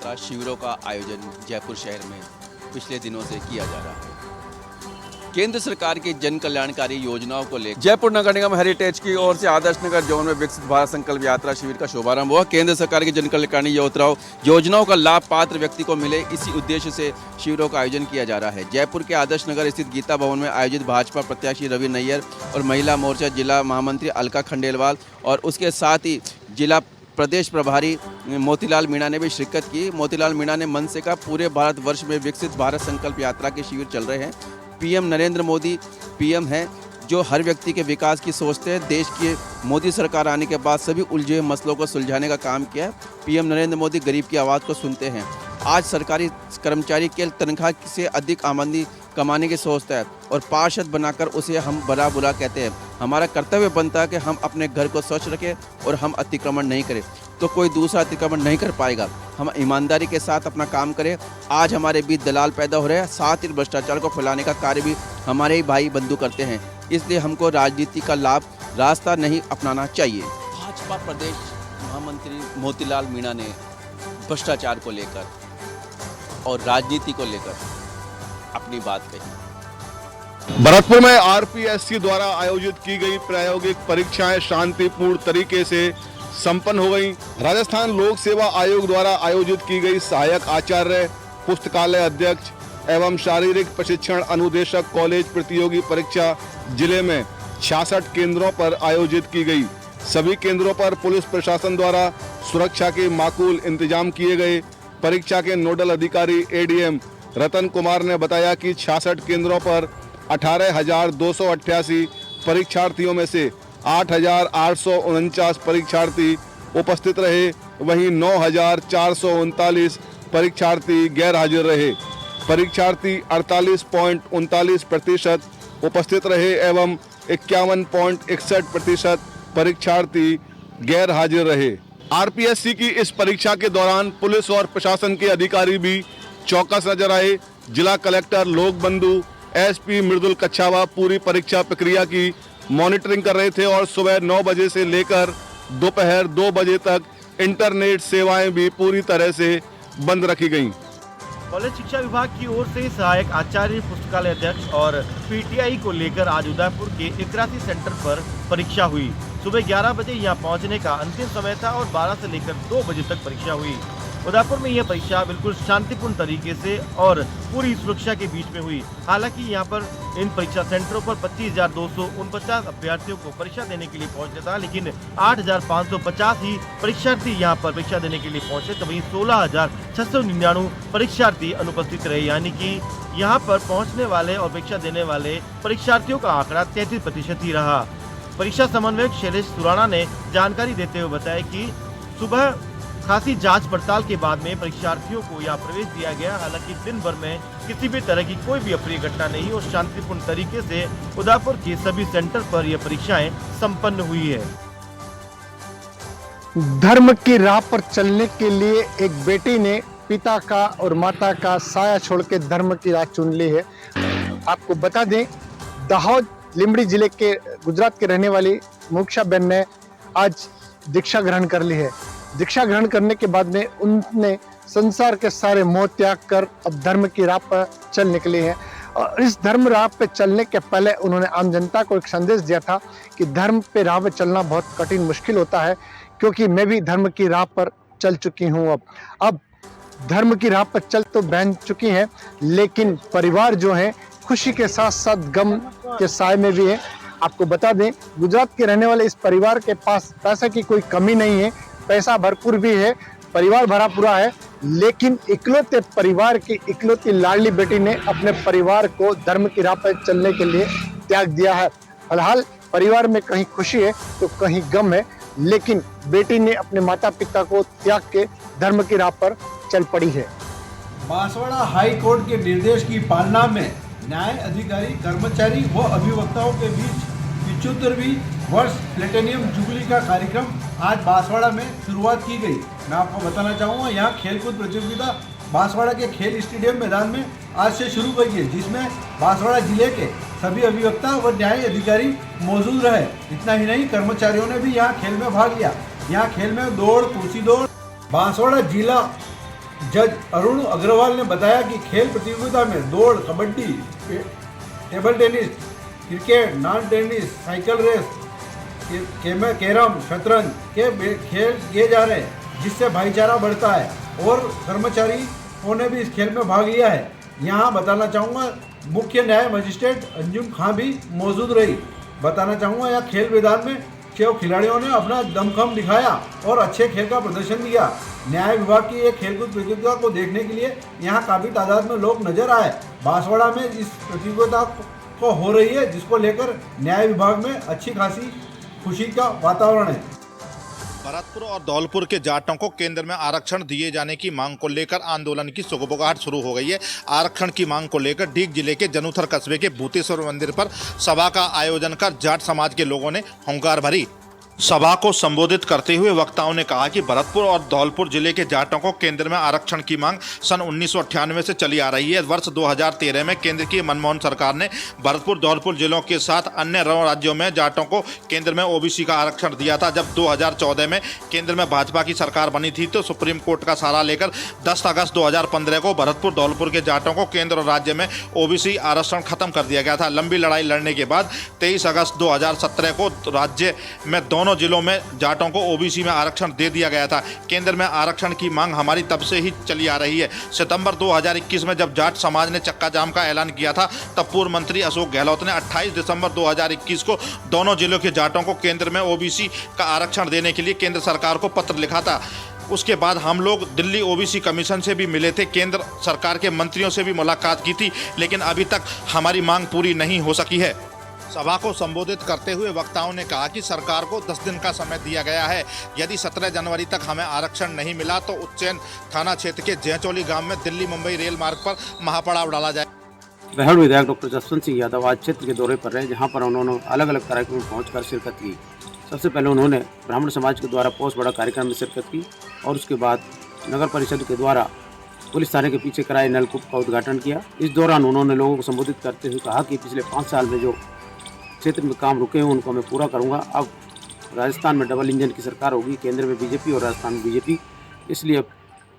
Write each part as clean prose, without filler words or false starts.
यात्रा शिविरों का आयोजन जयपुर शहर में पिछले दिनों से किया जा रहा है। केंद्र सरकार की जन कल्याणकारी योजनाओं को लेकर जयपुर नगर निगम हेरिटेज की ओर से आदर्श नगर जोन में विकसित भारत संकल्प यात्रा शिविर का शुभारंभ हुआ। केंद्र सरकार की जन कल्याणकारी योजनाओं का लाभ पात्र व्यक्ति को मिले, इसी उद्देश्य से शिविरों का आयोजन किया जा रहा है। जयपुर के आदर्श नगर स्थित गीता भवन में आयोजित भाजपा प्रत्याशी रवि नैयर और महिला मोर्चा जिला महामंत्री अलका खंडेलवाल और उसके साथ ही जिला प्रदेश प्रभारी मोतीलाल मीणा ने भी शिरकत की। मोतीलाल मीणा ने मन से कहा, पूरे भारतवर्ष में विकसित भारत संकल्प यात्रा के शिविर चल रहे हैं। पीएम नरेंद्र मोदी पीएम हैं जो हर व्यक्ति के विकास की सोचते हैं। देश की मोदी सरकार आने के बाद सभी उलझे हुए मसलों को सुलझाने का काम किया है। पीएम नरेंद्र मोदी गरीब की आवाज़ को सुनते हैं। आज सरकारी कर्मचारी के तनख्वाह से अधिक आमदनी कमाने की सोचता है और पार्षद बनाकर उसे हम बड़ा बुरा कहते हैं। हमारा कर्तव्य बनता है कि हम अपने घर को स्वच्छ रखें और हम अतिक्रमण नहीं करें, तो कोई दूसरा अतिक्रमण नहीं कर पाएगा। हम ईमानदारी के साथ अपना काम करें। आज हमारे बीच दलाल पैदा हो रहे हैं, साथ ही भ्रष्टाचार को फैलाने का कार्य भी हमारे ही भाई बंधु करते हैं। इसलिए हमको राजनीति का लाभ रास्ता नहीं अपनाना चाहिए। भाजपा प्रदेश महामंत्री मोतीलाल मीणा ने भ्रष्टाचार को लेकर और राजनीति को लेकर अपनी बात कही। भरतपुर में आरपीएससी द्वारा आयोजित की गई प्रायोगिक परीक्षाएं शांतिपूर्ण तरीके से संपन्न हो गई। राजस्थान लोक सेवा आयोग द्वारा आयोजित की गई सहायक आचार्य, पुस्तकालय अध्यक्ष एवं शारीरिक प्रशिक्षण अनुदेशक कॉलेज प्रतियोगी परीक्षा जिले में 66 केंद्रों पर आयोजित की गई। सभी केंद्रों पर पुलिस प्रशासन द्वारा सुरक्षा के माकूल इंतजाम किए गए। परीक्षा के नोडल अधिकारी एडीएम रतन कुमार ने बताया कि 66 केंद्रों पर 18,288 परीक्षार्थियों में से 8,849 परीक्षार्थी उपस्थित रहे। वहीं 9,439 परीक्षार्थी गैर हाजिर रहे। परीक्षार्थी 48.39% उपस्थित रहे एवं 51.61% परीक्षार्थी गैर हाजिर रहे। आरपीएससी की इस परीक्षा के दौरान पुलिस और प्रशासन के अधिकारी भी चौकस नजर आए। जिला कलेक्टर लोक बंधु एसपी मृदुल कच्छावा पूरी परीक्षा प्रक्रिया की मॉनिटरिंग कर रहे थे और सुबह 9 बजे से लेकर दोपहर 2 बजे तक इंटरनेट सेवाएं भी पूरी तरह से बंद रखी गईं। कॉलेज शिक्षा विभाग की ओर से सहायक आचार्य, पुस्तकालय अध्यक्ष और पीटीआई को लेकर आज उदयपुर के 81 सेंटर पर परीक्षा हुई। सुबह 11 बजे यहाँ पहुँचने का अंतिम समय था और 12 से लेकर 2 बजे तक परीक्षा हुई। उदयपुर में यह परीक्षा बिल्कुल शांतिपूर्ण तरीके से और पूरी सुरक्षा के बीच में हुई। हालांकि यहाँ पर इन परीक्षा सेंटरों पर 25,249 अभ्यर्थियों को परीक्षा देने के लिए पहुंचना था, लेकिन 8,550 ही परीक्षार्थी यहाँ पर परीक्षा देने के लिए पहुंचे, तो वहीं 16,699 परीक्षार्थी अनुपस्थित रहे। यानी कि यहाँ पर पहुँचने वाले और परीक्षा देने वाले परीक्षार्थियों का आंकड़ा 33% ही रहा। परीक्षा समन्वयक शैलेश सुराणा ने जानकारी देते हुए बताया कि सुबह खासी जांच पड़ताल के बाद में परीक्षार्थियों को यहाँ प्रवेश दिया गया। हालांकि दिन भर में किसी भी तरह की कोई भी अप्रिय घटना नहीं और शांतिपूर्ण तरीके से उदयपुर के सभी सेंटर पर यह परीक्षाएं संपन्न हुई है। धर्म की राह पर चलने के लिए एक बेटी ने पिता का और माता का साया छोड़ के धर्म की राह चुन ली है। आपको बता दें, दाहोद लिमड़ी जिले के गुजरात के रहने वाली मोक्षा बहन ने आज दीक्षा ग्रहण कर ली है। दीक्षा ग्रहण करने के बाद में उनने संसार के सारे मोह त्याग कर अब धर्म की राह पर चल निकली है। और इस धर्म राह पे चलने के पहले उन्होंने आम जनता को एक संदेश दिया था कि धर्म पे राह पे चलना बहुत कठिन मुश्किल होता है, क्योंकि मैं भी धर्म की राह पर चल चुकी हूँ। अब धर्म की राह पर चल तो बहन चुकी हैं, लेकिन परिवार जो है खुशी के साथ साथ गम के साए में भी है। आपको बता दें, गुजरात के रहने वाले इस परिवार के पास पैसे की कोई कमी नहीं है, पैसा भरपूर भी है, परिवार भरा पूरा है, लेकिन इकलौते परिवार की इकलौती लाडली बेटी ने अपने परिवार को धर्म की राह पर चलने के लिए त्याग दिया है। फिलहाल परिवार में कहीं खुशी है तो कहीं गम है, लेकिन बेटी ने अपने माता पिता को त्याग के धर्म की राह पर चल पड़ी है। बांसवाड़ा हाई कोर्ट के निर्देश की पालना में न्याय अधिकारी, कर्मचारी व अभिवक्ताओं के बीच 75वीं वर्ष प्लेटिनियम जुबली का कार्यक्रम आज बांसवाड़ा में शुरुआत की गई। मैं आपको बताना चाहूँगा, यहाँ खेलकूद प्रतियोगिता बांसवाड़ा के खेल स्टेडियम मैदान में आज से शुरू हुई है, जिसमें बांसवाड़ा जिले के सभी अभिवक्ता व न्याय अधिकारी मौजूद रहे। इतना ही नहीं, कर्मचारियों ने भी यहाँ खेल में भाग लिया। यहाँ खेल में दौड़, कुर्सी दौड़, बांसवाड़ा जिला जज अरुण अग्रवाल ने बताया कि खेल प्रतियोगिता में दौड़, kabaddi, table tennis, cricket, lawn tennis, cycle race, carrom, शतरंज के खेल किए जा रहे हैं, जिससे भाईचारा बढ़ता है और कर्मचारियों ने भी इस खेल में भाग लिया है। यहाँ बताना चाहूँगा मुख्य न्याय मजिस्ट्रेट अंजुम खां भी मौजूद रही। बताना चाहूँगा यह खेल मैदान में 6 खिलाड़ियों ने अपना दमखम दिखाया और अच्छे खेल का प्रदर्शन दिया। न्याय विभाग की एक खेलकूद प्रतियोगिता को देखने के लिए यहाँ काफ़ी तादाद में लोग नजर आए। बांसवाड़ा में इस प्रतियोगिता को हो रही है, जिसको लेकर न्याय विभाग में अच्छी खासी खुशी का वातावरण है। भरतपुर और धौलपुर के जाटों को केंद्र में आरक्षण दिए जाने की मांग को लेकर आंदोलन की सुगबुगाहट शुरू हो गई है। आरक्षण की मांग को लेकर डीग जिले के जनुथर कस्बे के भूतेश्वर मंदिर पर सभा का आयोजन कर जाट समाज के लोगों ने हुंकार भरी। सभा को संबोधित करते हुए वक्ताओं ने कहा कि भरतपुर और धौलपुर जिले के जाटों को केंद्र में आरक्षण की मांग सन 1998 से चली आ रही है। वर्ष 2013 में केंद्र की मनमोहन सरकार ने भरतपुर धौलपुर जिलों के साथ अन्य राज्यों में जाटों को केंद्र में ओबीसी का आरक्षण दिया था। जब 2014 में केंद्र में भाजपा की सरकार बनी थी तो सुप्रीम कोर्ट का सहारा लेकर 10 अगस्त 2015 को भरतपुर धौलपुर के जाटों को केंद्र और राज्य में ओबीसी आरक्षण खत्म कर दिया गया था। लंबी लड़ाई लड़ने के बाद 23 अगस्त 2017 को राज्य में दोनों जिलों में जाटों को ओबीसी में आरक्षण दे दिया गया था। केंद्र में आरक्षण की मांग हमारी तब से ही चली आ रही है। सितंबर 2021 में जब जाट समाज ने चक्का जाम का ऐलान किया था, तब पूर्व मंत्री अशोक गहलोत ने 28 दिसंबर 2021 को दोनों जिलों के जाटों को केंद्र में ओबीसी का आरक्षण देने के लिए केंद्र सरकार को पत्र लिखा था। उसके बाद हम लोग दिल्ली ओबीसी कमीशन से भी मिले थे, केंद्र सरकार के मंत्रियों से भी मुलाकात की थी, लेकिन अभी तक हमारी मांग पूरी नहीं हो सकी है। सभा को संबोधित करते हुए वक्ताओं ने कहा कि सरकार को 10 दिन का समय दिया गया है। यदि 17 जनवरी तक हमें आरक्षण नहीं मिला तो उज्जैन थाना क्षेत्र के जैचौली गांव में दिल्ली मुंबई रेल मार्ग पर महापड़ाव डाला जाए। बहड़ विधायक डॉक्टर जसवंत सिंह यादव आज क्षेत्र के दौरे पर रहे, जहां पर उन्होंने अलग अलग कार्यक्रम में पहुंचकर शिरकत की। सबसे पहले उन्होंने ब्राह्मण समाज के द्वारा पोस्ट बड़ा कार्यक्रम में शिरकत की और उसके बाद नगर परिषद के द्वारा पुलिस थाने के पीछे कराए नलकूप का उद्घाटन किया। इस दौरान उन्होंने लोगों को संबोधित करते हुए कहा कि पिछले 5 साल में जो क्षेत्र में काम रुके हैं उनको मैं पूरा करूंगा। अब राजस्थान में डबल इंजन की सरकार होगी, केंद्र में बीजेपी और राजस्थान में बीजेपी, इसलिए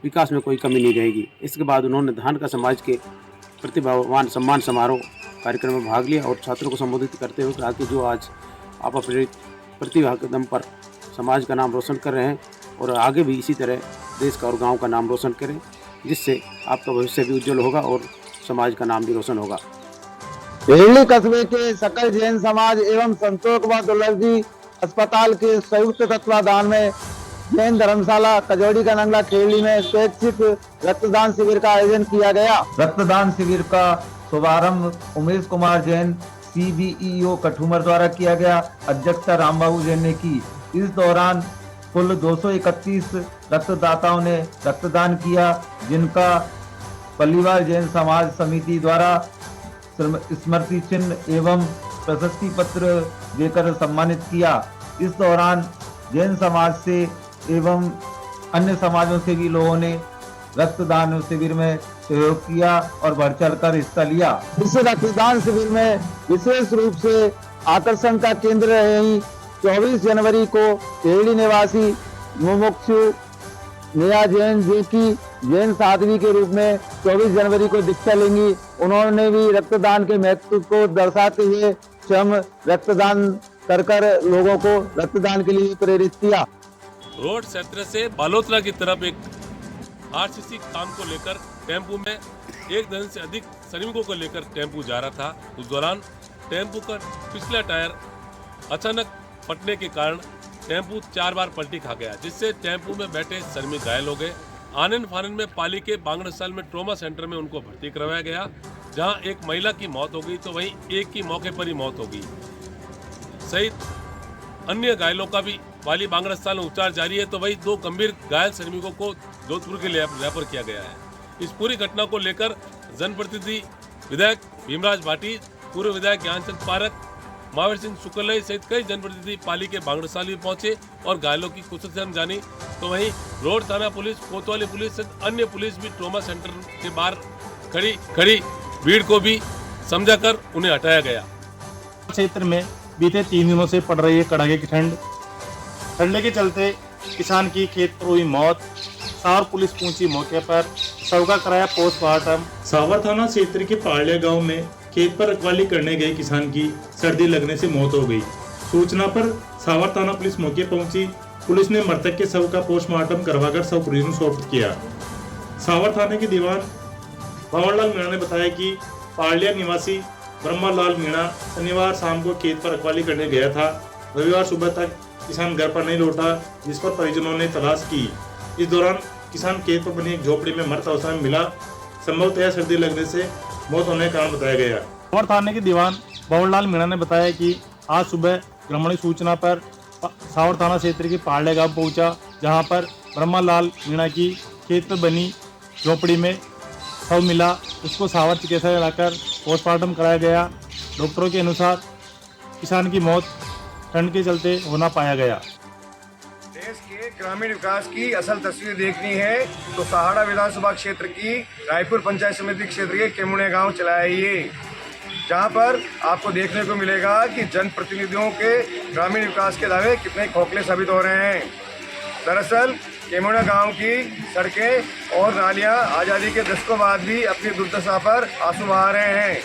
विकास में कोई कमी नहीं रहेगी। इसके बाद उन्होंने धान का समाज के प्रतिभावान सम्मान समारोह कार्यक्रम में भाग लिया और छात्रों को संबोधित करते हुए कहा कि जो आज आप अपने प्रतिभा के दम पर समाज का नाम रोशन कर रहे हैं और आगे भी इसी तरह देश का और गाँव का नाम रोशन करें, जिससे आपका भविष्य भी उज्जवल होगा और समाज का नाम भी रोशन होगा। हिरली कस्बे के सकल जैन समाज एवं संतोष कुमार दुर्लभ जी अस्पताल के संयुक्त तत्वाधान में जैन धर्मशाला कजौड़ी का नंगला खेड़ी में स्वैच्छिक रक्तदान शिविर का आयोजन किया गया। रक्तदान शिविर का शुभारंभ उमेश कुमार जैन CBEO कठुमर द्वारा किया गया। अध्यक्षता रामबाबू जैन ने की। इस दौरान कुल 231 रक्तदाताओं ने रक्तदान किया, जिनका पल्लीवाल जैन समाज समिति द्वारा स्मृति चिन्ह एवं प्रशस्ति पत्र देकर सम्मानित किया। इस दौरान जैन समाज से एवं अन्य समाजों से भी लोगों ने रक्तदान शिविर में सहयोग किया और बढ़ चढ़कर हिस्सा लिया। इस रक्तदान शिविर में विशेष रूप से आकर्षण का केंद्र रही 24 जनवरी को खेड़ी निवासी मुमुक्षु नेहा जैन जी की जैन साध्वी के रूप में 24 जनवरी को दीक्षा लेंगी। उन्होंने भी रक्तदान के महत्व को दर्शाते हुए स्वयं रक्तदान कर लोगों को रक्तदान के लिए प्रेरित किया। रोड क्षेत्र से बालोतरा की तरफ एक RCC काम को लेकर टेम्पू में 1 दर्जन से अधिक श्रमिकों को लेकर टेम्पू जा रहा था। उस दौरान टेम्पू का पिछला टायर अचानक फटने के कारण टेम्पू 4 बार पलटी खा गया, जिससे टेम्पू में बैठे श्रमिक घायल हो गए। आनन फानन में पाली के बांगड़साल में ट्रॉमा सेंटर में उनको भर्ती करवाया गया, जहां एक महिला की मौत हो गई तो वहीं एक की मौके पर ही मौत हो गई। सहित अन्य घायलों का भी पाली बांगड़साल में उपचार जारी है, तो वही 2 गंभीर घायल श्रमिकों को जोधपुर के लिए रेफर किया गया है। इस पूरी घटना को लेकर जनप्रतिनिधि विधायक भीमराज भाटी, पूर्व विधायक ज्ञानचंद पारक, महावीर सिंह शुक्लई सहित कई जनप्रतिनिधि पाली के बांगड़साल भी पहुंचे और घायलों की कुशलक्षेम जानी। तो वहीं रोड थाना पुलिस, कोतवाली पुलिस सहित अन्य पुलिस भी ट्रॉमा सेंटर के बाहर खड़ी भीड़ को भी समझाकर उन्हें हटाया गया। क्षेत्र में बीते 3 दिनों से पड़ रही है कड़ाके की ठंड के चलते किसान की खेत पर हुई मौत, सावर पुलिस पहुंची मौके पर, शव का कराया पोस्टमार्टम। सावर थाना क्षेत्र के पाड़िया गांव में खेत पर रखवाली करने गए किसान की सर्दी लगने से मौत हो गई। सूचना पर सावर थाना पुलिस मौके पहुंची। पुलिस ने मृतक के शव का पोस्टमार्टम करवाकर शव परिजनों को सौंप किया। सावर थाने के दीवान भंवरलाल मीणा ने बताया कि पाड़िया निवासी ब्रह्मालाल मीणा शनिवार शाम को खेत पर रखवाली करने गया था। रविवार सुबह तक किसान घर पर नहीं लौटा, जिस पर परिजनों ने तलाश की। इस दौरान किसान खेत पर बनी एक झोपड़ी में मृत अवस्था में मिला। संभवतः सर्दी लगने से मौत होने का कारण बताया गया। सावर थाने के दीवान भंवरलाल मीणा ने बताया कि आज सुबह ग्रामीण सूचना पर सावर थाना क्षेत्र के पाड़िया गांव पहुंचा, जहां पर ब्रह्मालाल मीणा की खेत पर बनी झोपड़ी में शव मिला। उसको सावर चिकित्सालय लाकर पोस्टमार्टम कराया गया। डॉक्टरों के अनुसार किसान की मौत ठंड के चलते होना पाया गया। देश के ग्रामीण विकास की असल तस्वीर देखनी है तो सहाड़ा विधानसभा क्षेत्र की रायपुर पंचायत समिति क्षेत्र के केमुने गांव चला आइए, जहां पर आपको देखने को मिलेगा कि जनप्रतिनिधियों के ग्रामीण विकास के दावे कितने खोखले साबित हो रहे हैं। दरअसल केमुना गांव की सड़कें और नालियां आज़ादी के दशकों बाद भी अपनी दुर्दशा पर आंसू बहा रहे हैं।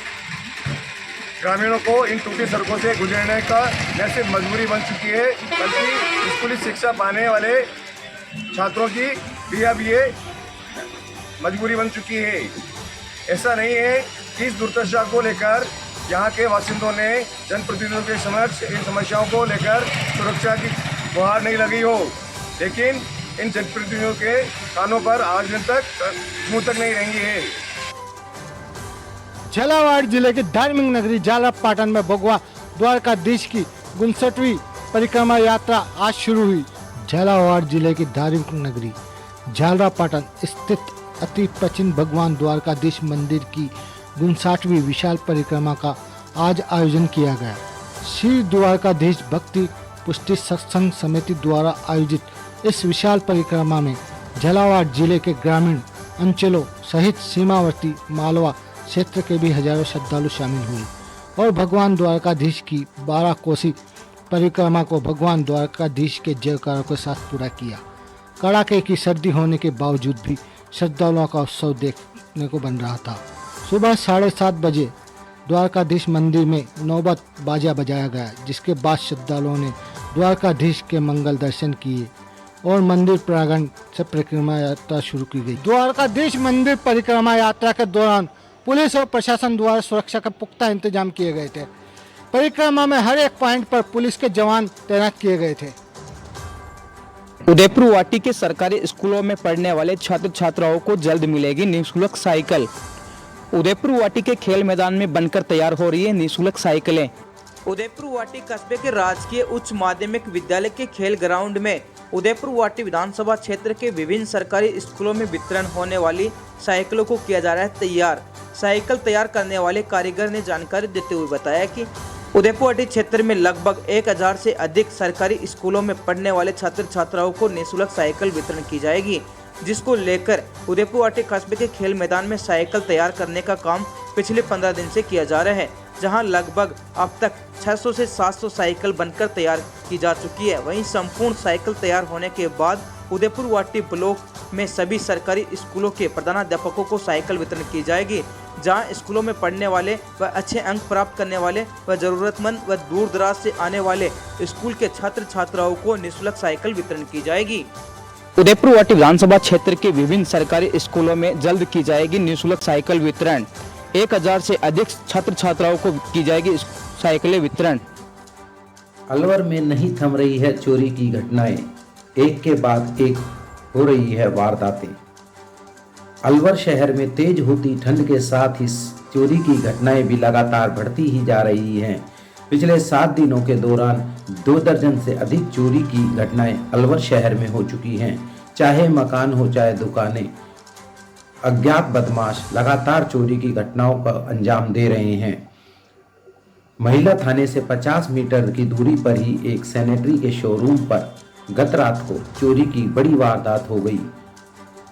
ग्रामीणों को इन टूटी सड़कों से गुजरने का न सिर्फ मजबूरी बन चुकी है, बल्कि स्कूली शिक्षा पाने वाले छात्रों की भी अब ये मजबूरी बन चुकी है। ऐसा नहीं है कि इस दुर्दशा को लेकर यहाँ के बासिंदों ने जनप्रतिनिधियों के समक्ष इन समस्याओं को लेकर सुरक्षा की गुहार नहीं लगी हो, लेकिन इन जनप्रतिनिधियों के कानों पर आज दिन तक मुंह तक नहीं रहेंगी है। झालावाड़ जिले के धार्मिक नगरी झालरापाटन में भगवान द्वारकाधीश की 59वीं परिक्रमा यात्रा आज शुरू हुई। झालावाड़ जिले की धार्मिक नगरी झालरापाटन स्थित अति प्राचीन भगवान द्वारकाधीश मंदिर की 59वीं विशाल परिक्रमा का आज आयोजन किया गया। श्री द्वारकाधीश भक्ति पुष्टि सत्संग समिति द्वारा आयोजित इस विशाल परिक्रमा में झालावाड़ जिले के ग्रामीण अंचलों सहित सीमावर्ती मालवा क्षेत्र के भी हजारों श्रद्धालु शामिल हुए और भगवान द्वारकाधीश की 12 कोसी परिक्रमा को भगवान द्वारकाधीश के जयकारों के साथ पूरा किया। कड़ाके की सर्दी होने के बावजूद भी श्रद्धालुओं का उत्सव देखने को बन रहा था। सुबह 7:30 बजे द्वारकाधीश मंदिर में नौबत बाजा बजाया गया, जिसके बाद श्रद्धालुओं ने द्वारकाधीश के मंगल दर्शन किए और मंदिर प्रांगण से परिक्रमा यात्रा शुरू की गई। द्वारकाधीश मंदिर परिक्रमा यात्रा के दौरान पुलिस और प्रशासन द्वारा सुरक्षा का पुख्ता इंतजाम किए गए थे। परिक्रमा में हर एक पॉइंट पर पुलिस के जवान तैनात किए गए थे। उदयपुर वाटी के सरकारी स्कूलों में पढ़ने वाले छात्र छात्राओं को जल्द मिलेगी निःशुल्क साइकिल। उदयपुर वाटी के खेल मैदान में बनकर तैयार हो रही है निःशुल्क साइकिलें। उदयपुर वाटी कस्बे के राजकीय उच्च माध्यमिक विद्यालय के खेल ग्राउंड में उदयपुर वाटी विधानसभा क्षेत्र के विभिन्न सरकारी स्कूलों में वितरण होने वाली साइकिलों को किया जा रहा है तैयार। साइकिल तैयार करने वाले कारीगर ने जानकारी देते हुए बताया कि उदयपुर वाटी क्षेत्र में लगभग 1000 से अधिक सरकारी स्कूलों में पढ़ने वाले छात्र छात्राओं को निःशुल्क साइकिल वितरण की जाएगी, जिसको लेकर उदयपुर वाटी कस्बे के खेल मैदान में साइकिल तैयार करने का काम पिछले 15 दिन से किया जा रहा है, जहां लगभग अब तक 600 से 700 साइकिल बनकर तैयार की जा चुकी है। वहीं संपूर्ण साइकिल तैयार होने के बाद उदयपुर वाटी ब्लॉक में सभी सरकारी स्कूलों के प्रधानाध्यापकों को साइकिल वितरण की जाएगी, जहां स्कूलों में पढ़ने वाले व अच्छे अंक प्राप्त करने वाले व जरूरतमंद व दूर दराज से आने वाले स्कूल के छात्र छात्राओं को निःशुल्क साइकिल वितरण की जाएगी। उदयपुर वाटी विधानसभा क्षेत्र के विभिन्न सरकारी स्कूलों में जल्द की जाएगी निःशुल्क साइकिल वितरण। 1000 से अधिक छात्र छात्राओं को की जाएगी साइकिलें वितरण। अलवर में नहीं थम रही है चोरी की घटनाएं, एक के बाद एक हो रही है वारदातें। अलवर शहर में तेज होती ठंड के साथ ही चोरी की घटनाएं भी लगातार बढ़ती ही जा रही हैं। पिछले 7 दिनों के दौरान 2 दर्जन से अधिक चोरी की घटनाएं अलवर शहर में हो चुकी हैं। चाहे मकान हो चाहे दुकानें, अज्ञात बदमाश लगातार चोरी की घटनाओं का अंजाम दे रहे हैं। महिला थाने से 50 मीटर की दूरी पर ही एक सैनिटरी के शोरूम पर गत रात को चोरी की बड़ी वारदात हो गई।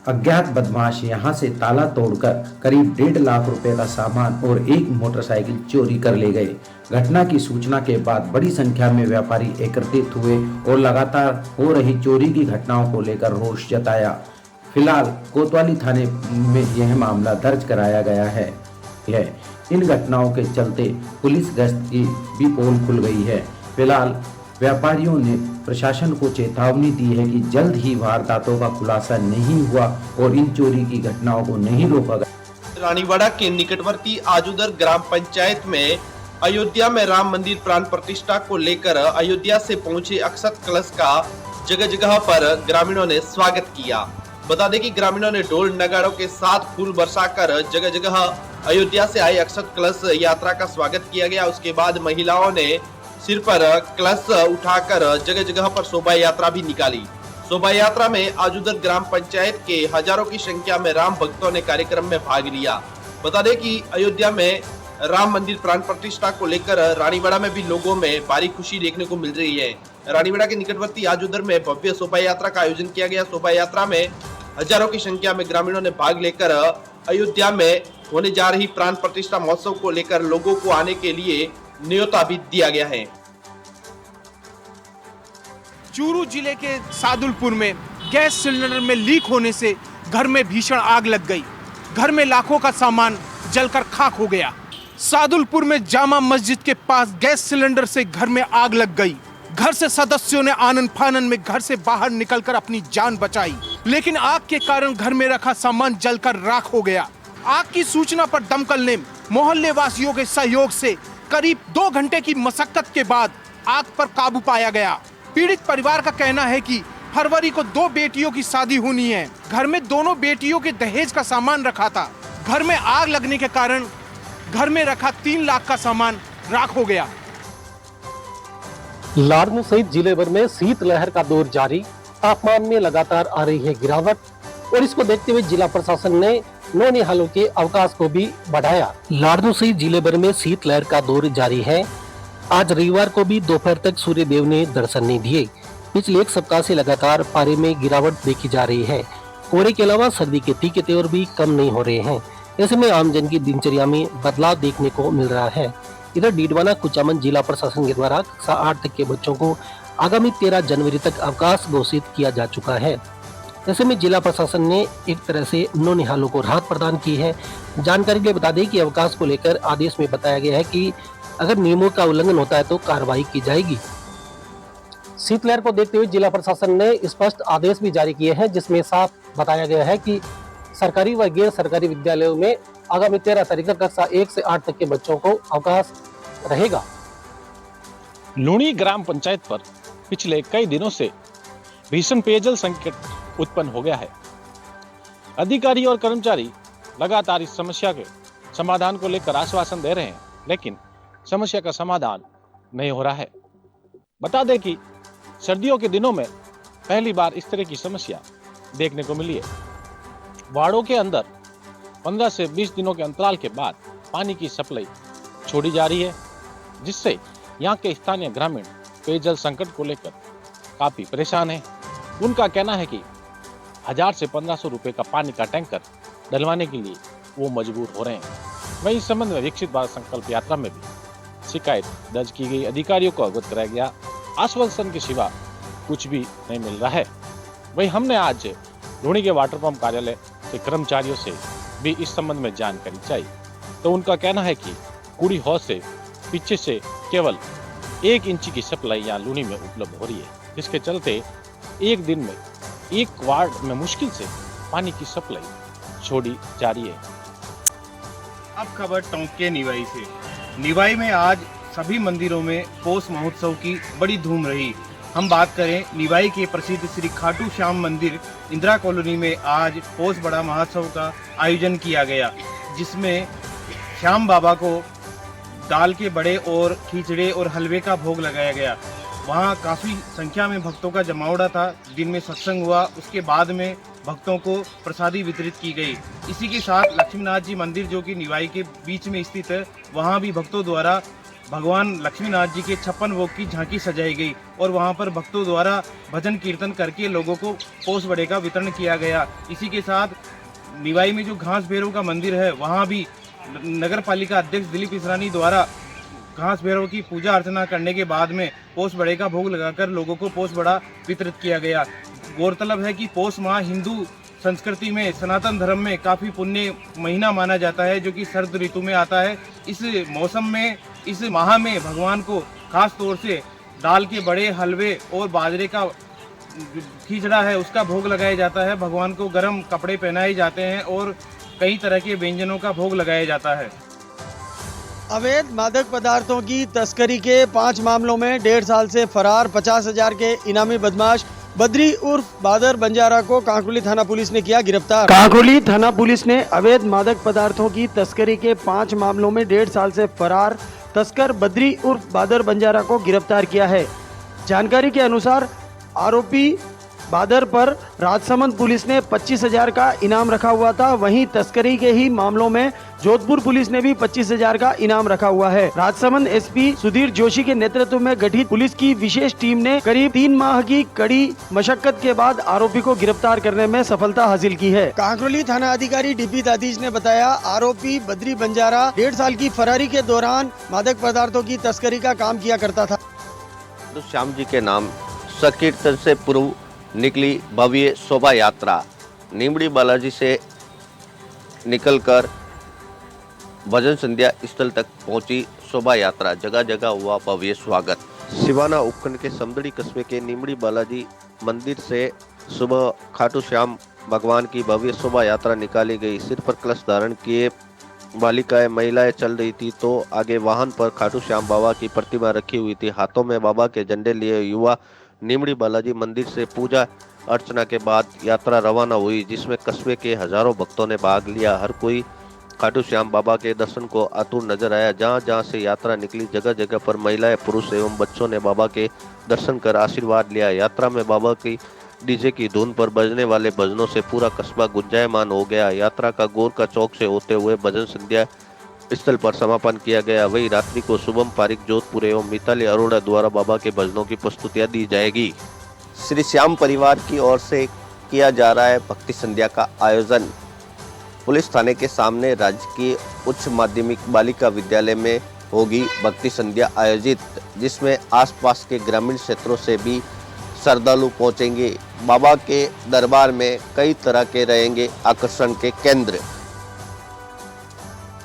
अज्ञात बदमाश यहां से ताला तोड़कर करीब 1.5 लाख रुपए का सामान और एक मोटरसाइकिल चोरी कर ले गए। घटना की सूचना के बाद बड़ी संख्या में व्यापारी एकत्रित हुए और लगातार हो रही चोरी की घटनाओं को लेकर रोष जताया। फिलहाल कोतवाली थाने में यह मामला दर्ज कराया गया है। इन घटनाओं के चलते पुलिस गश्त की भी पोल खुल गई है। फिलहाल व्यापारियों ने प्रशासन को चेतावनी दी है कि जल्द ही वारदातों का खुलासा नहीं हुआ और इन चोरी की घटनाओं को नहीं रोका गया। रानीवाड़ा के निकटवर्ती आजुदर ग्राम पंचायत में अयोध्या में राम मंदिर प्राण प्रतिष्ठा को लेकर अयोध्या से पहुंचे अक्षत कलश का जगह जगह पर ग्रामीणों ने स्वागत किया। बता दें कि ग्रामीणों ने ढोल नगाड़ों के साथ फूल बरसाकर जगह जगह अयोध्या से आए अक्षत कलश यात्रा का स्वागत किया गया। उसके बाद महिलाओं ने सिर पर कलश उठाकर जगह जगह पर शोभा यात्रा भी निकाली। शोभा यात्रा में आजुदर ग्राम पंचायत के हजारों की संख्या में राम भक्तों ने कार्यक्रम में भाग लिया। बता दें कि अयोध्या में राम मंदिर प्राण प्रतिष्ठा को लेकर रानीवाड़ा में भी लोगों में भारी खुशी देखने को मिल रही है। रानीवाड़ा के निकटवर्ती आजुदर में भव्य शोभा यात्रा का आयोजन किया गया। शोभा यात्रा में हजारों की संख्या में ग्रामीणों ने भाग लेकर अयोध्या में होने जा रही प्राण प्रतिष्ठा महोत्सव को लेकर लोगों को आने के लिए न्योता भी दिया गया है। चूरू जिले के सादुलपुर में गैस सिलेंडर में लीक होने से घर में भीषण आग लग गई। घर में लाखों का सामान जलकर खाक हो गया। सादुलपुर में जामा मस्जिद के पास गैस सिलेंडर से घर में आग लग गई। घर से सदस्यों ने आनन फानन में घर से बाहर निकलकर अपनी जान बचाई, लेकिन आग के कारण घर में रखा सामान जलकर राख हो गया। आग की सूचना पर दमकल ने मोहल्ले वासियों के सहयोग से करीब 2 घंटे की मशक्कत के बाद आग पर काबू पाया गया। पीड़ित परिवार का कहना है कि फरवरी को 2 बेटियों की शादी होनी है। घर में दोनों बेटियों के दहेज का सामान रखा था। घर में आग लगने के कारण घर में रखा 3 लाख का सामान राख हो गया। लाड़नू सहित जिले भर में शीतलहर का दौर जारी। तापमान में लगातार आ रही है गिरावट और इसको देखते हुए जिला प्रशासन ने नौनिहालों के अवकाश को भी बढ़ाया। लाड़नू सहित जिले भर में शीतलहर का दौर जारी है। आज रविवार को भी दोपहर तक सूर्य देव ने दर्शन नहीं दिए। पिछले 1 सप्ताह से लगातार पारे में गिरावट देखी जा रही है। कोहरे के अलावा सर्दी के तीखे तेवर भी कम नहीं हो रहे हैं। ऐसे में आमजन की दिनचर्या में बदलाव देखने को मिल रहा है। इधर डीडवाना कुचामन जिला प्रशासन के द्वारा कक्षा 8 तक के बच्चों को आगामी 13 जनवरी तक अवकाश घोषित किया जा चुका है। ऐसे में जिला प्रशासन ने एक तरह से नौनिहालों को राहत प्रदान की है। जानकारी के लिए बता दें कि अवकाश को लेकर आदेश में बताया गया है कि अगर नियमों का उल्लंघन होता है तो कार्रवाई की जाएगी। शीतलहर को देखते हुए जिला प्रशासन ने स्पष्ट आदेश भी जारी किए हैं, जिसमें साफ बताया गया है कि सरकारी व गैर सरकारी विद्यालयों में आगामी 13 तारीख तक कक्षा 1 से 8 तक के बच्चों को अवकाश रहेगा। लूणी ग्राम पंचायत पर पिछले कई दिनों से भीषण पेयजल संकट उत्पन्न हो गया है। अधिकारी और कर्मचारी लगातार इस समस्या के समाधान को लेकर आश्वासन दे रहे हैं, लेकिन समस्या का समाधान नहीं हो रहा है। बता दें कि सर्दियों के दिनों में पहली बार इस तरह की समस्या देखने को मिली है। वार्डों के अंदर 15 से 20 दिनों के अंतराल के बाद पानी की सप्लाई छोड़ी जा रही है, जिससे यहाँ के स्थानीय ग्रामीण पेयजल संकट को लेकर काफी परेशान हैं। उनका कहना है कि 1000 से 1500 रुपए का पानी का टैंकर डलवाने के लिए वो मजबूर हो रहे हैं। वहीं इस संबंध में विकसित भारत संकल्प यात्रा में भी शिकायत दर्ज की गई। अधिकारियों को अवगत कराया गया। आश्वासन के सिवा कुछ भी नहीं मिल रहा है। वहीं हमने आज लूणी के वाटर पंप कार्यालय के कर्मचारियों से भी इस संबंध में जानकारी चाहिए, तो उनका कहना है कि कुड़ी हौज से पीछे से केवल 1 इंच की सप्लाई यहाँ लूणी में उपलब्ध हो रही है, जिसके चलते एक दिन में एक वार्ड में मुश्किल से पानी की सप्लाई छोड़ी जा रही है। अब खबर टोंक के निवाई से। निवाई में आज सभी मंदिरों में पौष महोत्सव की बड़ी धूम रही। हम बात करें निवाई के प्रसिद्ध श्री खाटू श्याम मंदिर इंदिरा कॉलोनी में आज पौष बड़ा महोत्सव का आयोजन किया गया, जिसमें श्याम बाबा को दाल के बड़े और खिचड़े और हलवे का भोग लगाया गया। वहाँ काफ़ी संख्या में भक्तों का जमावड़ा था। दिन में सत्संग हुआ, उसके बाद में भक्तों को प्रसादी वितरित की गई। इसी के साथ लक्ष्मीनाथ जी मंदिर जो कि निवाई के बीच में स्थित है, वहाँ भी भक्तों द्वारा भगवान लक्ष्मीनाथ जी के 56 भोग की झांकी सजाई गई और वहां पर भक्तों द्वारा भजन कीर्तन करके लोगों को पौष बड़े का वितरण किया गया। इसी के साथ निवाई में जो घास भैरव का मंदिर है, वहां भी नगर पालिका अध्यक्ष दिलीप इसरानी द्वारा घास भैरव की पूजा अर्चना करने के बाद में पौष बड़े का भोग लगाकर लोगों को पौष बड़ा वितरित किया गया। गौरतलब है कि पौष माह हिंदू संस्कृति में, सनातन धर्म में काफ़ी पुण्य महीना माना जाता है, जो कि शरद ऋतु में आता है। इस मौसम में, इस माह में भगवान को खास तौर से दाल के बड़े हलवे और बाजरे का खिचड़ा है उसका भोग लगाया जाता है। भगवान को गर्म कपड़े पहनाए जाते हैं और कई तरह के व्यंजनों का भोग लगाया जाता है। अवैध मादक पदार्थों की तस्करी के 5 मामलों में 1.5 साल से फरार 50,000 के इनामी बदमाश बद्री उर्फ बादर बंजारा को कांकोली थाना पुलिस ने किया गिरफ्तार। कांकोली थाना पुलिस ने अवैध मादक पदार्थों की तस्करी के 5 मामलों में 1.5 साल से फरार तस्कर बद्री उर्फ बादर बंजारा को गिरफ्तार किया है। जानकारी के अनुसार आरोपी बादर पर राजसमंद पुलिस ने 25,000 का इनाम रखा हुआ था। वहीं तस्करी के ही मामलों में जोधपुर पुलिस ने भी 25,000 का इनाम रखा हुआ है। राजसमंद एसपी सुधीर जोशी के नेतृत्व में गठित पुलिस की विशेष टीम ने करीब 3 माह की कड़ी मशक्कत के बाद आरोपी को गिरफ्तार करने में सफलता हासिल की है। कांकोली थाना अधिकारी डीपी दादीज ने बताया, आरोपी बद्री बंजारा 1.5 साल की फरारी के दौरान मादक पदार्थों की तस्करी का काम किया करता था। तो श्याम जी के नाम सकीर्तन से पूर्व निकली भव्य शोभा यात्रा नीमड़ी बालाजी से निकलकर भजन संध्या स्थल तक पहुंची। शोभा यात्रा जगह जगह हुआ भव्य स्वागत। सिवाना उपखंड के समदड़ी कस्बे के नीमड़ी बालाजी मंदिर से सुबह खाटू श्याम भगवान की भव्य शोभा यात्रा निकाली गई। सिर पर कलश धारण किए बालिकाएं महिलाएं चल रही थी, तो आगे वाहन पर खाटू श्याम बाबा की प्रतिमा रखी हुई थी। हाथों में बाबा के झंडे लिए युवा नीमड़ी बालाजी मंदिर से पूजा अर्चना के बाद यात्रा रवाना हुई, जिसमें कस्बे के हजारों भक्तों ने भाग लिया। हर कोई खाटू श्याम बाबा के दर्शन को आतुर नजर आया। जहां जहां से यात्रा निकली, जगह जगह पर महिलाएं, पुरुष एवं बच्चों ने बाबा के दर्शन कर आशीर्वाद लिया। यात्रा में बाबा की डीजे की धुन पर बजने वाले भजनों से पूरा कस्बा गुंजायमान हो गया। यात्रा का गोरका चौक से होते हुए भजन संध्या स्थल पर समापन किया गया। वही रात्रि को शुभम पारिक जोधपुर एवं मिताली अरोड़ा द्वारा बाबा के भजनों की प्रस्तुतियां दी जाएगी। श्री श्याम परिवार की ओर से किया जा रहा है भक्ति संध्या का आयोजन। पुलिस थाने के सामने राजकीय उच्च माध्यमिक बालिका विद्यालय में होगी भक्ति संध्या आयोजित, जिसमें आसपास के ग्रामीण क्षेत्रों से भी श्रद्धालु पहुंचेंगे। बाबा के दरबार में कई तरह के रहेंगे आकर्षण के केंद्र।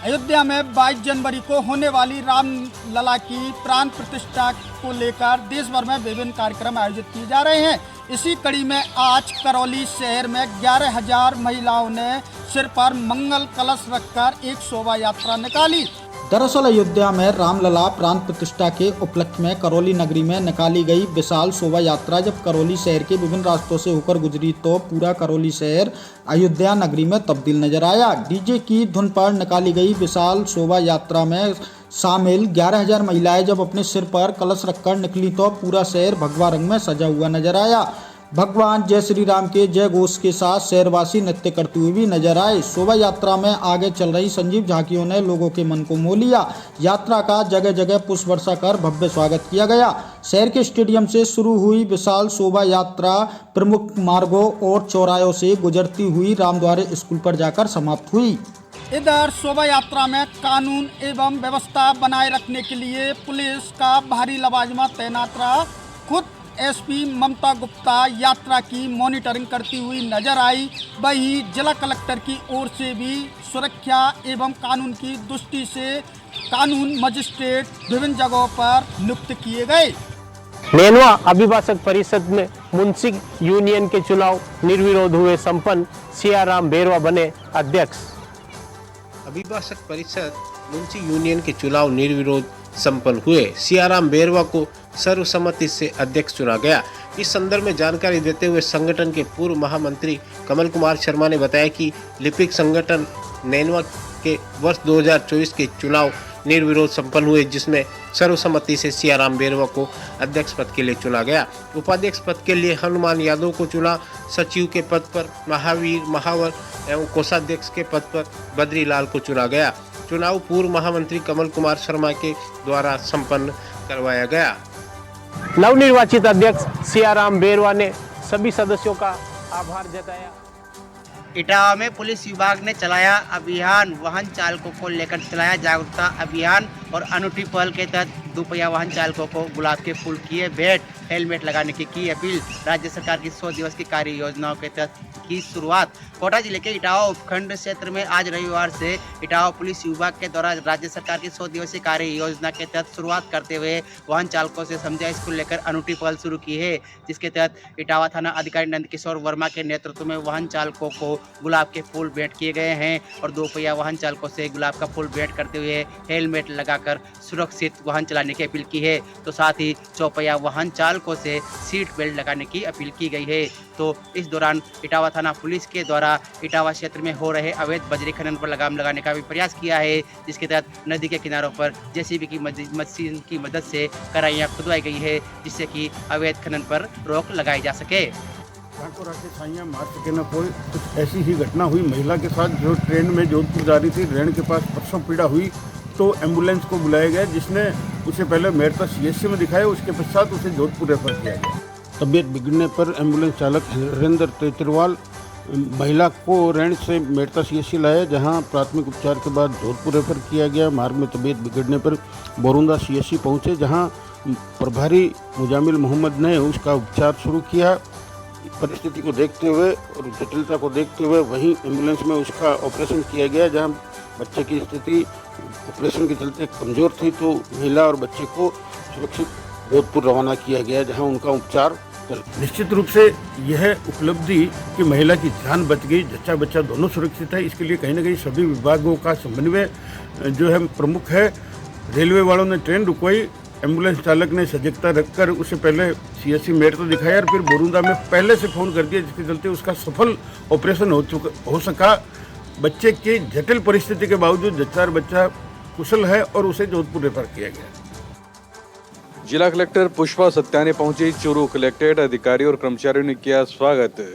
अयोध्या में 22 जनवरी को होने वाली राम लला की प्राण प्रतिष्ठा को लेकर देश भर में विभिन्न कार्यक्रम आयोजित किए जा रहे हैं। इसी कड़ी में आज करौली शहर में 11,000 महिलाओं ने सिर पर मंगल कलश रखकर एक शोभा यात्रा निकाली। दरअसल अयोध्या में रामलला प्राण प्रतिष्ठा के उपलक्ष्य में करौली नगरी में निकाली गई विशाल शोभा यात्रा जब करौली शहर के विभिन्न रास्तों से होकर गुजरी, तो पूरा करौली शहर अयोध्या नगरी में तब्दील नजर आया। डीजे की धुन पर निकाली गई विशाल शोभा यात्रा में शामिल 11,000 महिलाएं जब अपने सिर पर कलश रखकर निकली, तो पूरा शहर भगवा रंग में सजा हुआ नजर आया। भगवान जय श्री राम के जय घोष के साथ शहरवासी नृत्य करते हुए भी नजर आए। शोभा यात्रा में आगे चल रही संजीव झांकियों ने लोगों के मन को मोह लिया। यात्रा का जगह जगह पुष्प वर्षा कर भव्य स्वागत किया गया। शहर के स्टेडियम से शुरू हुई विशाल शोभा यात्रा प्रमुख मार्गों और चौरायों से गुजरती हुई रामद्वारे स्कूल पर जाकर समाप्त हुई। इधर शोभा यात्रा में कानून एवं व्यवस्था बनाए रखने के लिए पुलिस का भारी लवाजमा तैनात रहा। खुद एसपी ममता गुप्ता यात्रा की मॉनिटरिंग करती हुई नजर आई। वहीं जिला कलेक्टर की ओर से भी सुरक्षा एवं कानून की दृष्टि से कानून मजिस्ट्रेट विभिन्न जगहों पर नियुक्त किए गए। नैनवा अभिभाषक परिषद में मुंशी यूनियन के चुनाव निर्विरोध हुए संपन्न। सियाराम बेरवा बने अध्यक्ष। अभिभाषक परिषद मुंशी यूनियन के चुनाव निर्विरोध संपन्न हुए। सियाराम बेरवा को सर्वसम्मति से अध्यक्ष चुना गया। इस संदर्भ में जानकारी देते हुए संगठन के पूर्व महामंत्री कमल कुमार शर्मा ने बताया कि लिपिक संगठन नैनवा के वर्ष 2024 के चुनाव निर्विरोध संपन्न हुए, जिसमें सर्वसम्मति से सियाराम बेरवा को अध्यक्ष पद के लिए चुना गया। उपाध्यक्ष पद के लिए हनुमान यादव को चुना। सचिव के पद पर महावीर महावर एवं कोषाध्यक्ष के पद पर बद्री लाल को चुना गया। चुनाव पूर्व महामंत्री कमल कुमार शर्मा के द्वारा संपन्न करवाया गया। नवनिर्वाचित अध्यक्ष सियाराम बेरवा ने सभी सदस्यों का आभार जताया। इटावा में पुलिस विभाग ने चलाया अभियान। वाहन चालकों को लेकर चलाया जागरूकता अभियान और अनूठी पहल के तहत दोपहिया वाहन चालकों को गुलाब के फूल किए भेंट, हेलमेट लगाने की अपील। राज्य सरकार की 100 दिवस की कार्य योजनाओं के तहत की शुरुआत। कोटा जिले के इटावा उपखंड क्षेत्र में आज रविवार से इटावा पुलिस विभाग के द्वारा राज्य सरकार की 100 दिवसीय कार्य योजना के तहत शुरुआत करते हुए वाहन चालकों से समझाइश को लेकर अनूठी पहल शुरू की है, जिसके तहत इटावा थाना अधिकारी नंदकिशोर वर्मा के नेतृत्व में वाहन चालकों को गुलाब के फूल भेंट किए गए हैं और दोपहिया वाहन चालकों से गुलाब का फूल भेंट करते हुए हेलमेट लगाकर सुरक्षित वाहन चलाने की अपील की है। तो साथ ही चौपहिया वाहन चालकों से सीट बेल्ट लगाने की अपील की गई है। तो इस दौरान इटावा थाना पुलिस के द्वारा इटावा क्षेत्र में हो रहे अवैध बजरी खनन पर लगाम लगाने का भी प्रयास किया है, जिसके तहत नदी के किनारों पर जेसीबी की मशीन की मदद से कराइयाँ खुदवाई गई है, जिससे कि अवैध खनन पर रोक लगाई जा सके। को रास्ते छाइयाँ मार सके न कोई, कुछ ऐसी ही घटना हुई महिला के साथ जो ट्रेन में जोधपुर जा रही थी। रेण के पास प्रसव पीड़ा हुई तो एम्बुलेंस को बुलाया गया, जिसने उसे पहले मेरठा सीएचसी में दिखाया, उसके पश्चात उसे जोधपुर रेफर किया गया। तबीयत बिगड़ने पर एम्बुलेंस चालक हरेंद्र तेतरवाल महिला को रेण से मेरठा सीएचसी लाया, जहां प्राथमिक उपचार के बाद जोधपुर रेफर किया गया। मार्ग में तबीयत बिगड़ने पर बोरुंदा सीएचसी पहुंचे, जहां प्रभारी मुजामिल मोहम्मद ने उसका उपचार शुरू किया। परिस्थिति को देखते हुए और जटिलता को देखते हुए वहीं एम्बुलेंस में उसका ऑपरेशन किया गया, जहां बच्चे की स्थिति ऑपरेशन के चलते कमज़ोर थी, तो महिला और बच्चे को सुरक्षित जोधपुर रवाना किया गया, जहां उनका उपचार। निश्चित रूप से यह उपलब्धि कि महिला की जान बच गई, जच्चा बच्चा दोनों सुरक्षित है, इसके लिए कहीं ना कहीं सभी विभागों का समन्वय जो है प्रमुख है। रेलवे वालों ने ट्रेन रुकवाई, एम्बुलेंस चालक ने सजगता रखकर उसे पहले सीएचसी मेरठ दिखाया और फिर बोरुंदा में पहले से फ़ोन कर दिया, जिसके चलते उसका सफल ऑपरेशन हो सका। बच्चे की जटिल परिस्थिति के बावजूद जच्चा बच्चा कुशल है और उसे जोधपुर रेफर किया गया। जिला कलेक्टर पुष्पा सत्यानी पहुंची चूरू। कलेक्ट्रेट अधिकारियों और कर्मचारियों ने किया स्वागत।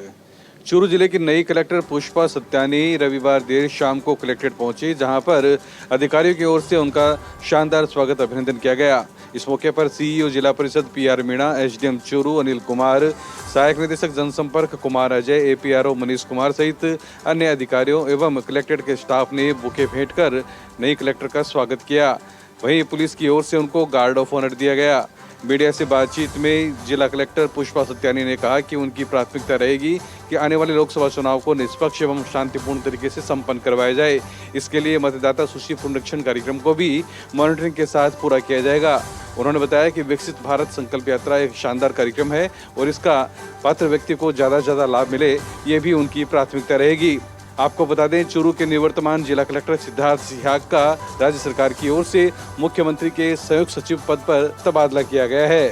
चूरू जिले की नई कलेक्टर पुष्पा सत्यानी रविवार देर शाम को कलेक्ट्रेट पहुंची, जहां पर अधिकारियों की ओर से उनका शानदार स्वागत अभिनंदन किया गया। इस मौके पर सीईओ जिला परिषद पीआर मीणा, एसडीएम चूरू अनिल कुमार, सहायक निदेशक जनसंपर्क कुमार अजय, एपीआरओ मनीष कुमार सहित अन्य अधिकारियों एवं कलेक्ट्रेट के स्टाफ ने बुके भेंट कर नई कलेक्टर का स्वागत किया। वहीं पुलिस की ओर से उनको गार्ड ऑफ ऑनर दिया गया। मीडिया से बातचीत में जिला कलेक्टर पुष्पा सत्यानी ने कहा कि उनकी प्राथमिकता रहेगी कि आने वाले लोकसभा चुनाव को निष्पक्ष एवं शांतिपूर्ण तरीके से संपन्न करवाया जाए। इसके लिए मतदाता सूची पुनरीक्षण कार्यक्रम को भी मॉनिटरिंग के साथ पूरा किया जाएगा। उन्होंने बताया कि विकसित भारत संकल्प यात्रा एक शानदार कार्यक्रम है और इसका पात्र व्यक्ति को ज़्यादा से ज़्यादा लाभ मिले, ये भी उनकी प्राथमिकता रहेगी। आपको बता दें, चूरू के निवर्तमान जिला कलेक्टर सिद्धार्थ सिहाग का राज्य सरकार की ओर से मुख्यमंत्री के संयुक्त सचिव पद पर तबादला किया गया है।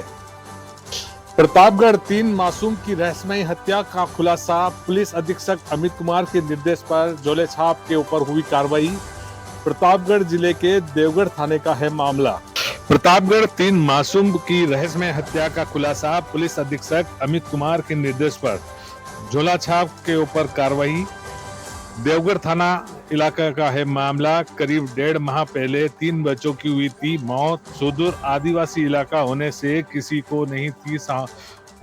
प्रतापगढ़ 3 मासूम की रहस्यमयी हत्या का खुलासा। पुलिस अधीक्षक अमित कुमार के निर्देश पर झोले छाप के ऊपर हुई कार्रवाई। प्रतापगढ़ जिले के देवगढ़ थाने का है मामला। प्रतापगढ़ 3 मासूम की रहस्यमय हत्या का खुलासा। पुलिस अधीक्षक अमित कुमार के निर्देश पर झोला छाप के ऊपर कार्रवाई। देवगढ़ थाना इलाका का है मामला। करीब 1.5 माह पहले 3 बच्चों की हुई थी मौत। सुदूर आदिवासी इलाका होने से किसी को नहीं थी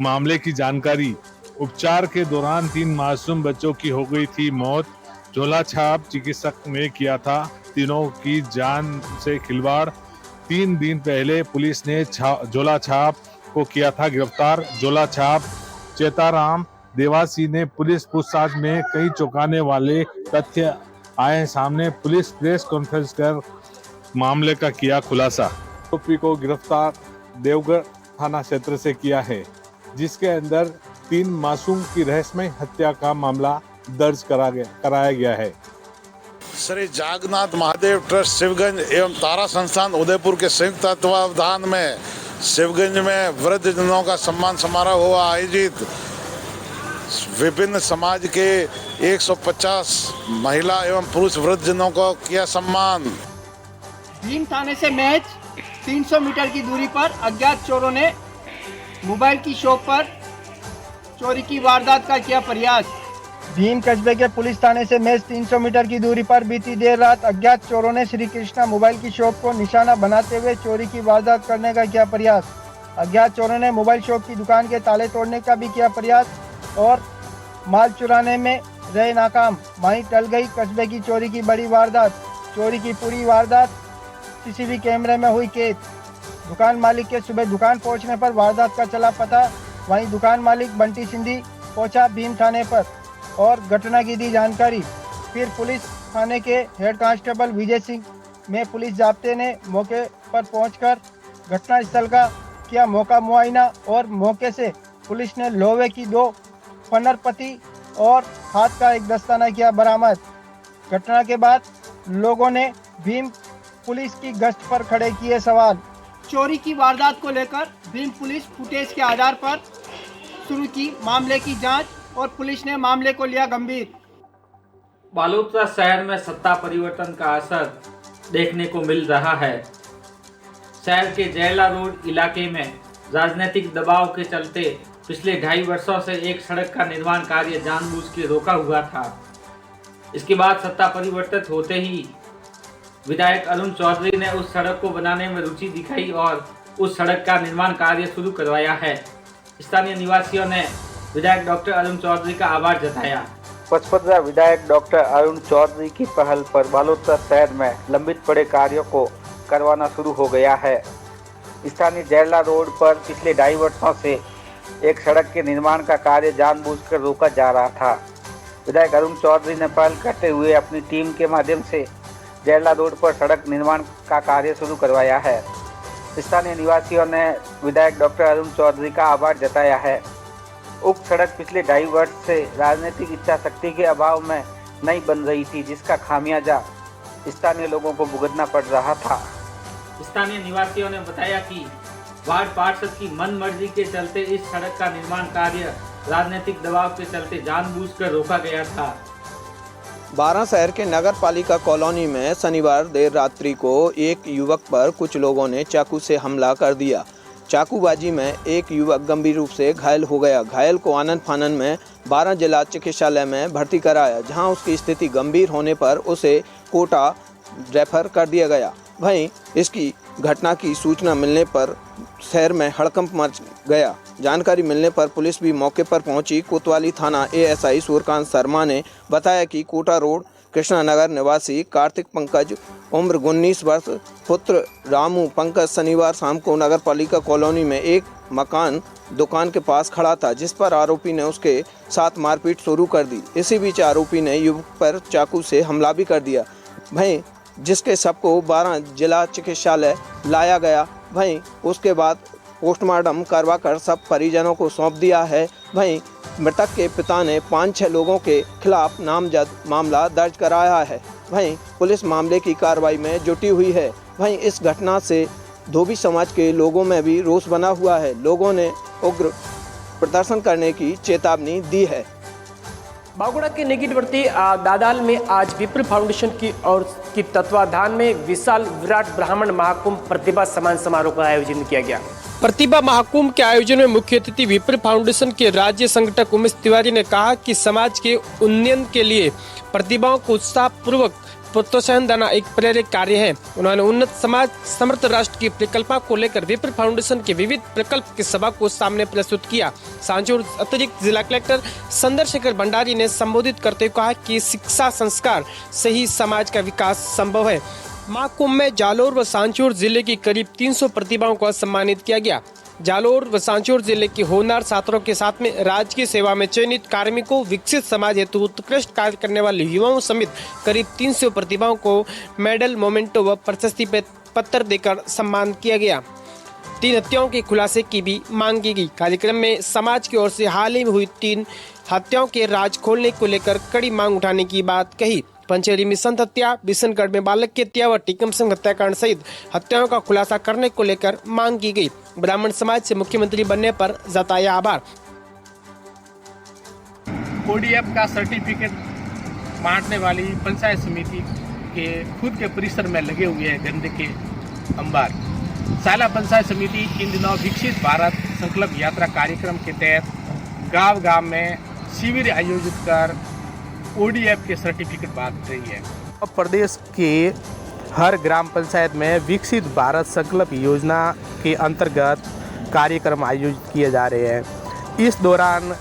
मामले की जानकारी। उपचार के दौरान 3 मासूम बच्चों की हो गई थी मौत। झोला छाप चिकित्सक ने किया था। तीनों की जान से खिलवाड़। 3 दिन पहले पुलिस ने झोला छाप को किया था गिरफ्तार। झोला छाप चेताराम देवासी ने पुलिस पूछताछ में कई चौंकाने वाले तथ्य आए सामने। पुलिस प्रेस कॉन्फ्रेंस कर मामले का किया खुलासा। आरोपी को गिरफ्तार देवगढ़ थाना क्षेत्र से किया है, जिसके अंदर 3 मासूम की रहस्यमय हत्या का मामला दर्ज कराया गया है। श्री जागन्नाथ महादेव ट्रस्ट शिवगंज एवं तारा संस्थान उदयपुर के संयुक्त तत्वावधान में शिवगंज में वृद्धजनों का सम्मान समारोह हुआ आयोजित। विभिन्न समाज के 150 महिला एवं पुरुष वृद्धजनों को किया सम्मान। भीम थाने से महज 300 मीटर की दूरी पर अज्ञात चोरों ने मोबाइल की शॉप पर चोरी की वारदात का किया प्रयास। भीम कस्बे के पुलिस थाने से महज 300 मीटर की दूरी पर बीती देर रात अज्ञात चोरों ने श्री कृष्णा मोबाइल की शॉप को निशाना बनाते हुए चोरी की वारदात करने का किया प्रयास। अज्ञात चोरों ने मोबाइल शॉप की दुकान के ताले तोड़ने का भी किया प्रयास और माल चुराने में रहे नाकाम। वहीं टल गई कस्बे की चोरी की बड़ी वारदात। चोरी की पूरी वारदात सीसीटीवी कैमरे में हुई कैद। दुकान मालिक के सुबह दुकान पहुंचने पर वारदात का चला पता। वहीं दुकान मालिक बंटी सिंधी पहुंचा भीम थाने पर और घटना की दी जानकारी। फिर पुलिस थाने के हेड कांस्टेबल विजय सिंह में पुलिस जाब्ते ने मौके पर पहुंचकर घटनास्थल का किया मौका मुआयना और मौके से पुलिस ने लोहे की 2 फनरपति और हाथ का एक दस्ताना किया बरामद। घटना के बाद लोगों ने भीम पुलिस की गश्त पर खड़े किए सवाल। चोरी की वारदात को लेकर भीम पुलिस फुटेज के आधार पर शुरू की मामले की जांच और पुलिस ने मामले को लिया गंभीर। बालोतरा शहर में सत्ता परिवर्तन का असर देखने को मिल रहा है। शहर के जयला रोड इलाके में राजनीतिक दबाव के चलते पिछले 2.5 वर्षों से एक सड़क का निर्माण कार्य जानबूझ के रोका हुआ था। इसके बाद सत्ता परिवर्तित होते ही विधायक अरुण चौधरी ने उस सड़क को बनाने में रुचि दिखाई और उस सड़क का निर्माण कार्य शुरू करवाया है। स्थानीय निवासियों ने विधायक डॉक्टर अरुण चौधरी का आभार जताया। पचपदरा विधायक डॉक्टर अरुण चौधरी की पहल पर बालोतरा शहर में लंबित पड़े कार्यों को करवाना शुरू हो गया है। स्थानीय जयला रोड पर पिछले 2.5 वर्षों से एक सड़क के निर्माण का कार्य जानबूझकर रोका जा रहा था। विधायक अरुण चौधरी ने पहल करते हुए अपनी टीम के माध्यम से जयला रोड पर सड़क निर्माण का कार्य शुरू करवाया है। स्थानीय निवासियों ने विधायक डॉक्टर अरुण चौधरी का आभार जताया है। उक्त सड़क पिछले 2.5 वर्ष से राजनीतिक इच्छा शक्ति के अभाव में नहीं बन रही थी, जिसका खामियाजा स्थानीय लोगों को भुगतना पड़ रहा था। स्थानीय निवासियों ने बताया कि वार्ड पार्षद की मनमर्जी के चलते इस सड़क का निर्माण कार्य राजनीतिक दबाव के चलते जानबूझकर रोका गया था। 12 शहर के नगर पालिका कॉलोनी में शनिवार देर रात्रि को एक युवक पर कुछ लोगों ने चाकू से हमला कर दिया। चाकूबाजी में एक युवक गंभीर रूप से घायल हो गया। घायल को आनन फानन में 12 जिला चिकित्सालय में भर्ती कराया, जहां उसकी स्थिति गंभीर होने पर उसे कोटा रेफर कर दिया गया। वहीं इसकी घटना की सूचना मिलने पर शहर में हड़कंप मच गया। जानकारी मिलने पर पुलिस भी मौके पर पहुंची। कोतवाली थाना एएसआई सूर्यकांत शर्मा ने बताया कि कोटा रोड कृष्णानगर निवासी कार्तिक पंकज उम्र 19 वर्ष पुत्र रामू पंकज शनिवार शाम को नगर पालिका कॉलोनी में एक मकान दुकान के पास खड़ा था, जिस पर आरोपी ने उसके साथ मारपीट शुरू कर दी। इसी बीच आरोपी ने युवक पर चाकू से हमला भी कर दिया। वहीं जिसके शव को 12 जिला चिकित्सालय लाया गया। वहीं उसके बाद पोस्टमार्टम करवाकर सब परिजनों को सौंप दिया है। वहीं मृतक के पिता ने 5-6 लोगों के खिलाफ नामजद मामला दर्ज कराया है। वहीं पुलिस मामले की कार्रवाई में जुटी हुई है। वहीं इस घटना से धोबी समाज के लोगों में भी रोष बना हुआ है। लोगों ने उग्र प्रदर्शन करने की चेतावनी दी है। बागुड़ा के निकटवर्ती दादाल में आज विप्र फाउंडेशन की ओर की तत्वाधान में विशाल विराट ब्राह्मण महाकुंभ प्रतिभा सम्मान समारोह का आयोजन किया गया। प्रतिभा महाकुंभ के आयोजन में मुख्य अतिथि विप्र फाउंडेशन के राज्य संगठक उमेश तिवारी ने कहा कि समाज के उन्नयन के लिए प्रतिभाओं को उत्साह पूर्वक प्रोत्साहन देना एक प्रेरक कार्य है। उन्होंने उन्नत समाज समर्थ राष्ट्र की परिकल्पना को लेकर विप्र फाउंडेशन के विविध प्रकल्प की सभा को सामने प्रस्तुत किया। सांचौर अतिरिक्त जिला कलेक्टर संदर शेखर भंडारी ने संबोधित करते हुए कहा कि शिक्षा संस्कार से ही समाज का विकास संभव है। महाकुंभ में जालोर व सांचौर जिले की करीब 300 प्रतिभाओं को सम्मानित किया गया। जालोर व सांचौर जिले के होनहार छात्रों के साथ में राज्य की सेवा में चयनित कार्मिकों, विकसित समाज हेतु उत्कृष्ट कार्य करने वाले युवाओं समेत करीब 300 प्रतिभाओं को मेडल, मोमेंटो व प्रशस्ति पत्र देकर सम्मान किया गया। 3 हत्याओं के खुलासे की भी मांग की गई। कार्यक्रम में समाज की ओर से हाल ही में हुई 3 हत्याओं के राज खोलने को लेकर कड़ी मांग उठाने की बात कही। पंचेरी में संत हत्या, बिशनगढ़ में बालक की हत्या व टीकम सिंह हत्याकांड सहित हत्याओं का खुलासा करने को लेकर मांग की गई। ब्राह्मण समाज से मुख्यमंत्री बनने पर जताया आभार। ओडीएफ का सर्टिफिकेट बांटने वाली पंचायत समिति के खुद के परिसर में लगे हुए हैं गंदे के अंबार। साला पंचायत समिति इन दिनों विकसित भारत संकल्प यात्रा कार्यक्रम के तहत गांव-गांव में शिविर आयोजित कर ओडीएफ के सर्टिफिकेट बांट रही है। प्रदेश के हर ग्राम पंचायत में विकसित भारत संकल्प योजना के अंतर्गत कार्यक्रम आयोजित किए जा रहे हैं। इस दौरान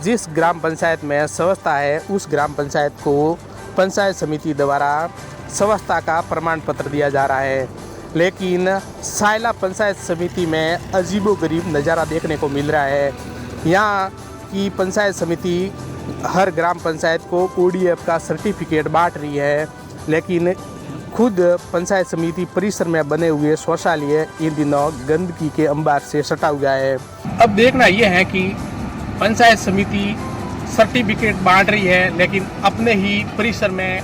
जिस ग्राम पंचायत में स्वच्छता है, उस ग्राम पंचायत को पंचायत समिति द्वारा स्वच्छता का प्रमाण पत्र दिया जा रहा है। लेकिन सायला पंचायत समिति में अजीबोगरीब नज़ारा देखने को मिल रहा है। यहाँ की पंचायत समिति हर ग्राम पंचायत को ODF का सर्टिफिकेट बांट रही है, लेकिन खुद पंचायत समिति परिसर में बने हुए शौचालय इन दिनों गंदगी के अंबार से सटा हुआ है। अब देखना यह है कि पंचायत समिति सर्टिफिकेट बांट रही है, लेकिन अपने ही परिसर में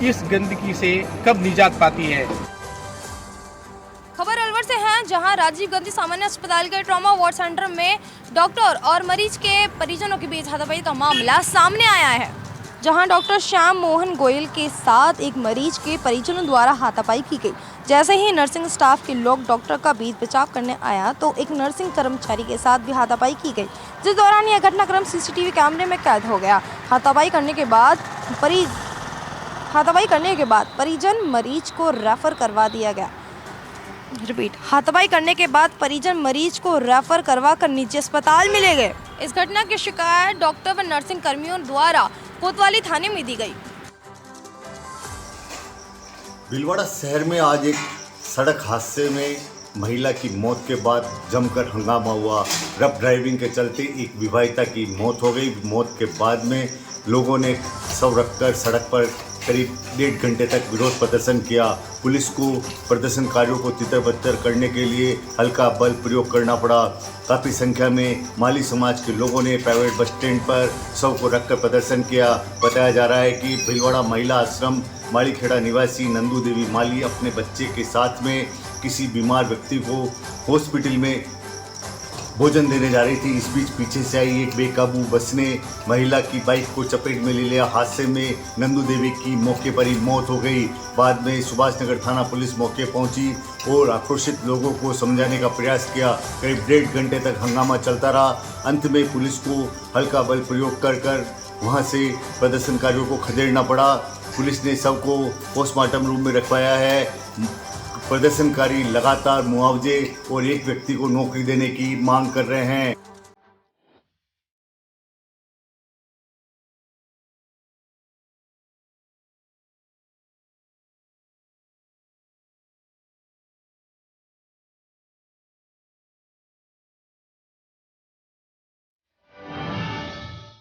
इस गंदगी से कब निजात पाती है। खबर अलवर से है, जहां राजीव गांधी सामान्य अस्पताल के ट्रॉमा वार्ड सेंटर में डॉक्टर और मरीज के परिजनों के बीच हाथापाई का मामला सामने आया है, जहां डॉक्टर श्याम मोहन गोयल के साथ एक मरीज के परिजनों द्वारा हाथापाई की गई। जैसे ही नर्सिंग स्टाफ के लोग डॉक्टर का बीच बचाव करने आया तो एक नर्सिंग कर्मचारी के साथ भी हाथापाई की गई, जिस दौरान यह घटनाक्रम CCTV कैमरे में कैद हो गया। हाथापाई करने के बाद परिजन मरीज को रेफर करवा दिया गया। हाथापाई करने के बाद परिजन मरीज को रेफर करवा कर निजी अस्पताल में ले गए। इस घटना की शिकायत डॉक्टर व नर्सिंग कर्मियों द्वारा कोतवाली थाने में दी गई। भीलवाड़ा शहर में आज एक सड़क हादसे में महिला की मौत के बाद जमकर हंगामा हुआ। रफ ड्राइविंग के चलते एक विवाहिता की मौत हो गई। मौत के बाद में लोगों ने शव रखकर सड़क पर करीब 1.5 घंटे तक विरोध प्रदर्शन किया। पुलिस को प्रदर्शनकारियों को तितर-बितर करने के लिए हल्का बल प्रयोग करना पड़ा। काफ़ी संख्या में माली समाज के लोगों ने प्राइवेट बस स्टैंड पर शव को रखकर प्रदर्शन किया। बताया जा रहा है कि भीलवाड़ा महिला आश्रम मालीखेड़ा निवासी नंदू देवी माली अपने बच्चे के साथ में किसी बीमार व्यक्ति को हॉस्पिटल में भोजन देने जा रही थी। इस बीच पीछे से आई एक बेकाबू बस ने महिला की बाइक को चपेट में ले लिया। हादसे में नंदू देवी की मौके पर ही मौत हो गई। बाद में सुभाष नगर थाना पुलिस मौके पहुंची और आक्रोशित लोगों को समझाने का प्रयास किया। करीब 1.5 घंटे तक हंगामा चलता रहा। अंत में पुलिस को हल्का बल प्रयोग कर वहां से प्रदर्शनकारियों को खदेड़ना पड़ा। पुलिस ने शव को पोस्टमार्टम रूम में रखवाया है। प्रदर्शनकारी लगातार मुआवजे और एक व्यक्ति को नौकरी देने की मांग कर रहे हैं।